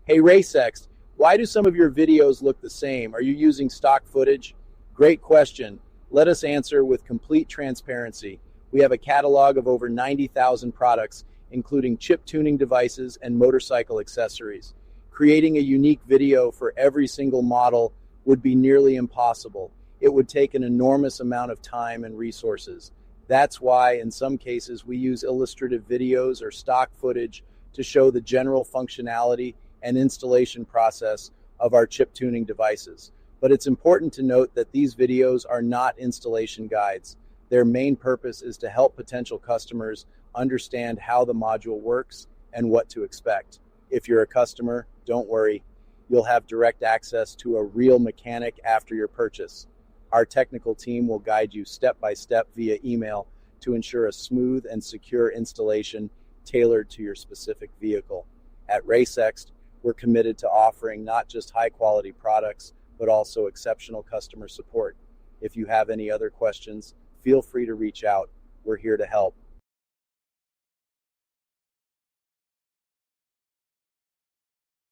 Hey Racext, why do some of your videos look the same? Are you using stock footage? Great question. Let us answer with complete transparency. We have a catalog of over 90,000 products, including chip tuning devices and motorcycle accessories. Creating a unique video for every single model would be nearly impossible. It would take an enormous amount of time and resources. That's why, in some cases, we use illustrative videos or stock footage to show the general functionality and installation process of our chip tuning devices. But it's important to note that these videos are not installation guides. Their main purpose is to help potential customers understand how the module works and what to expect. If you're a customer, don't worry. You'll have direct access to a real mechanic after your purchase. Our technical team will guide you step by step via email to ensure a smooth and secure installation tailored to your specific vehicle. At Racext, we're committed to offering not just high-quality products, but also exceptional customer support. If you have any other questions, feel free to reach out. We're here to help.